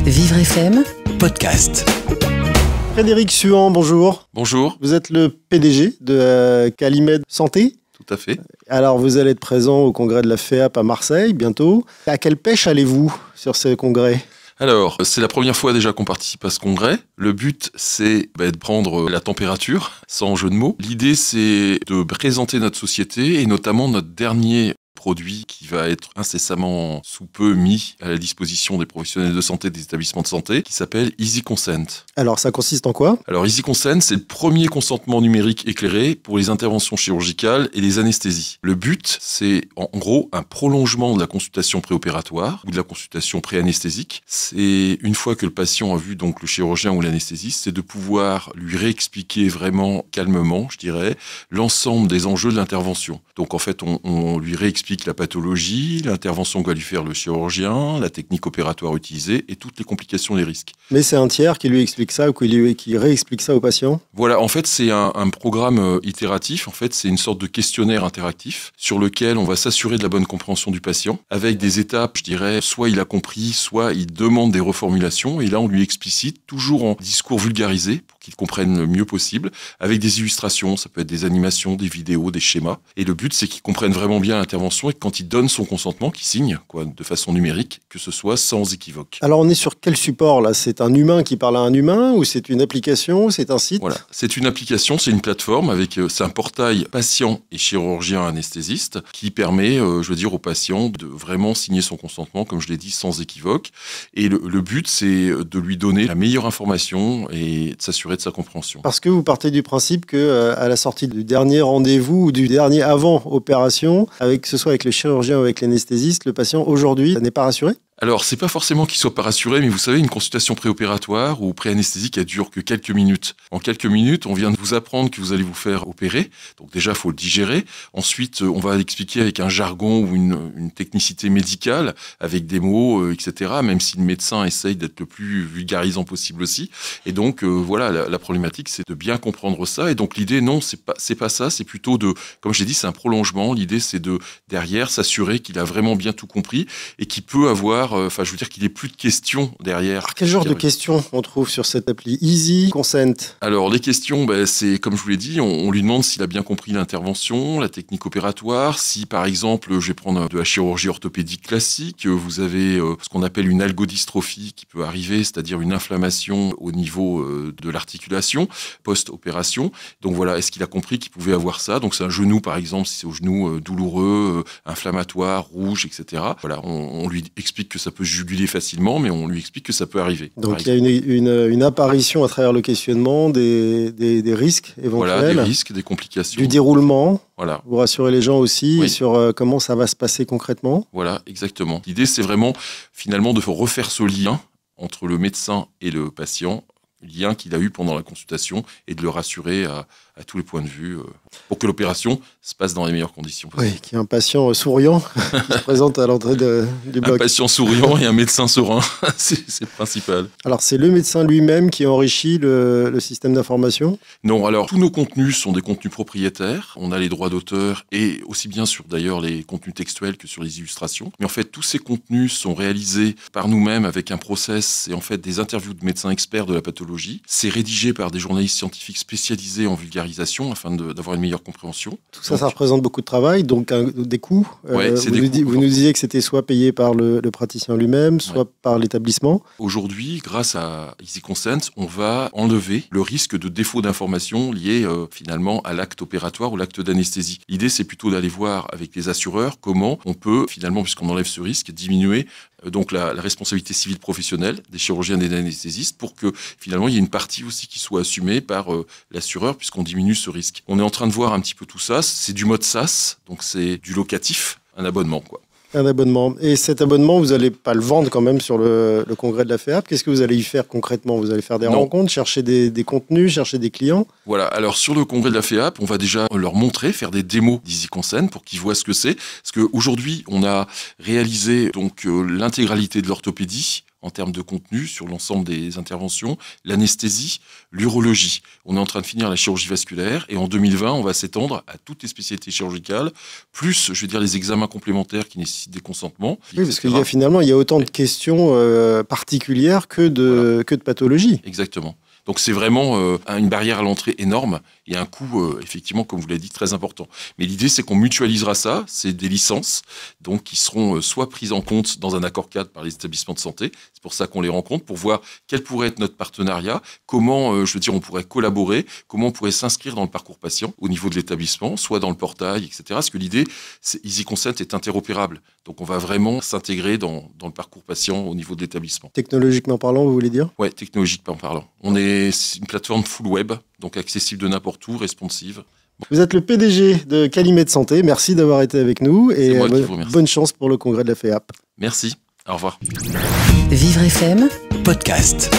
Vivre FM podcast. Frédéric Suhan, bonjour. Bonjour. Vous êtes le PDG de Calimed Santé. Tout à fait. Alors, vous allez être présent au congrès de la FEAP à Marseille bientôt. À quelle pêche allez-vous sur ce congrès ? Alors, c'est la première fois déjà qu'on participe à ce congrès. Le but, c'est de prendre la température, sans jeu de mots. L'idée, c'est de présenter notre société et notamment notre dernier produit qui va être incessamment sous peu mis à la disposition des professionnels de santé des établissements de santé, qui s'appelle Easy Consent. Alors, ça consiste en quoi ? Alors, Easy Consent, c'est le premier consentement numérique éclairé pour les interventions chirurgicales et les anesthésies. Le but, c'est en gros un prolongement de la consultation préopératoire ou de la consultation préanesthésique. C'est une fois que le patient a vu donc le chirurgien ou l'anesthésiste, c'est de pouvoir lui réexpliquer vraiment calmement, je dirais, l'ensemble des enjeux de l'intervention. Donc en fait, on lui réexplique la pathologie, l'intervention que va lui faire le chirurgien, la technique opératoire utilisée et toutes les complications et les risques. Mais c'est un tiers qui lui explique ça ou qui réexplique ça au patient ? Voilà, en fait, c'est un programme itératif. En fait, c'est une sorte de questionnaire interactif sur lequel on va s'assurer de la bonne compréhension du patient avec des étapes, je dirais, soit il a compris, soit il demande des reformulations et là, on lui explicite toujours en discours vulgarisé pour qu'il comprenne le mieux possible avec des illustrations. Ça peut être des animations, des vidéos, des schémas. Et le but, c'est qu'il comprenne vraiment bien l'intervention et que quand il donne son consentement, qu'il signe de façon numérique, que ce soit sans équivoque. Alors, on est sur quel support là ? C'est un humain qui parle à un humain ou c'est une application, c'est un site ? Voilà, c'est une application, c'est une plateforme c'est un portail patient et chirurgien anesthésiste qui permet, au patient de vraiment signer son consentement, comme je l'ai dit, sans équivoque. Et le but, c'est de lui donner la meilleure information et de s'assurer de sa compréhension. Parce que vous partez du principe que à la sortie du dernier rendez-vous ou du dernier avant opération, que ce soit avec le chirurgien ou avec l'anesthésiste, le patient aujourd'hui n'est pas rassuré ? Alors, c'est pas forcément qu'il soit pas rassuré, mais vous savez, une consultation préopératoire ou préanesthésique, elle dure que quelques minutes. En quelques minutes, on vient de vous apprendre que vous allez vous faire opérer. Donc déjà, il faut le digérer. Ensuite, on va l'expliquer avec un jargon ou une technicité médicale, avec des mots, etc., même si le médecin essaye d'être le plus vulgarisant possible aussi. Et donc, la problématique, c'est de bien comprendre ça. Et donc, l'idée, non, c'est pas ça. C'est plutôt comme j'ai dit, c'est un prolongement. L'idée, c'est derrière, s'assurer qu'il a vraiment bien tout compris et qu'il peut avoir qu'il n'ait plus de questions derrière. Alors, quel genre de questions on trouve sur cette appli Easy Consent ? Alors, les questions, c'est comme je vous l'ai dit, on lui demande s'il a bien compris l'intervention, la technique opératoire, si par exemple, je vais prendre de la chirurgie orthopédique classique, vous avez ce qu'on appelle une algodystrophie qui peut arriver, c'est-à-dire une inflammation au niveau de l'articulation post-opération. Donc voilà, est-ce qu'il a compris qu'il pouvait avoir ça ? Donc c'est un genou, par exemple, si c'est au genou douloureux, inflammatoire, rouge, etc. Voilà, on lui explique que ça peut juguler facilement, mais on lui explique que ça peut arriver. Donc il y a une apparition à travers le questionnement des risques éventuels. Voilà, des risques, des complications. Du déroulement. Voilà. Vous rassurez les gens aussi Oui. sur comment ça va se passer concrètement. Voilà, exactement. L'idée, c'est vraiment finalement de refaire ce lien entre le médecin et le patient, lien qu'il a eu pendant la consultation, et de le rassurer à tous les points de vue pour que l'opération se passe dans les meilleures conditions possibles. Oui, qu'il y ait un patient souriant qui se présente à l'entrée du bloc. Un patient souriant et un médecin serein, c'est le principal. Alors, c'est le médecin lui-même qui enrichit le système d'information ? Non, alors tous nos contenus sont des contenus propriétaires. On a les droits d'auteur et aussi bien sur d'ailleurs les contenus textuels que sur les illustrations. Mais en fait, tous ces contenus sont réalisés par nous-mêmes avec un process. C'est en fait des interviews de médecins experts de la pathologie. C'est rédigé par des journalistes scientifiques spécialisés en vulgarisation afin d'avoir une meilleure compréhension. Tout ça, ça représente beaucoup de travail, donc des coûts. Ouais, vous nous disiez que c'était soit payé par le praticien lui-même, soit par l'établissement. Aujourd'hui, grâce à Easy Consent, on va enlever le risque de défaut d'information lié finalement à l'acte opératoire ou l'acte d'anesthésie. L'idée, c'est plutôt d'aller voir avec les assureurs comment on peut finalement, puisqu'on enlève ce risque, diminuer donc la responsabilité civile professionnelle des chirurgiens et des anesthésistes pour que finalement il y ait une partie aussi qui soit assumée par l'assureur puisqu'on diminue ce risque. On est en train de voir un petit peu tout ça, c'est du mode SaaS, donc c'est du locatif, un abonnement quoi. Un abonnement. Et cet abonnement, vous n'allez pas le vendre quand même sur le congrès de la FEAP. Qu'est-ce que vous allez y faire concrètement ? Vous allez faire des rencontres, chercher des contenus, chercher des clients ? Voilà, alors sur le congrès de la FEAP, on va déjà leur montrer, faire des démos d'Easy Consent pour qu'ils voient ce que c'est. Parce qu'aujourd'hui, on a réalisé donc l'intégralité de l'orthopédie en termes de contenu sur l'ensemble des interventions, l'anesthésie, l'urologie. On est en train de finir la chirurgie vasculaire et en 2020, on va s'étendre à toutes les spécialités chirurgicales, plus, je veux dire, les examens complémentaires qui nécessitent des consentements. Oui, parce qu'il y a finalement, il y a autant de questions particulières que de pathologies. Exactement. Donc c'est vraiment une barrière à l'entrée énorme et un coût, effectivement, comme vous l'avez dit, très important. Mais l'idée, c'est qu'on mutualisera ça, c'est des licences donc qui seront soit prises en compte dans un accord cadre par les établissements de santé, c'est pour ça qu'on les rencontre, pour voir quel pourrait être notre partenariat, comment, je veux dire, on pourrait collaborer, comment on pourrait s'inscrire dans le parcours patient au niveau de l'établissement, soit dans le portail, etc. Parce que l'idée, c'est EasyConsent est interopérable. Donc on va vraiment s'intégrer dans le parcours patient au niveau de l'établissement. Technologiquement parlant, vous voulez dire ? Ouais, technologiquement parlant. On est une plateforme full web, donc accessible de n'importe où, responsive. Bon. Vous êtes le PDG de Calumet Santé. Merci d'avoir été avec nous et bonne chance pour le congrès de la FEAP. Merci. Au revoir. Vivre FM Podcast.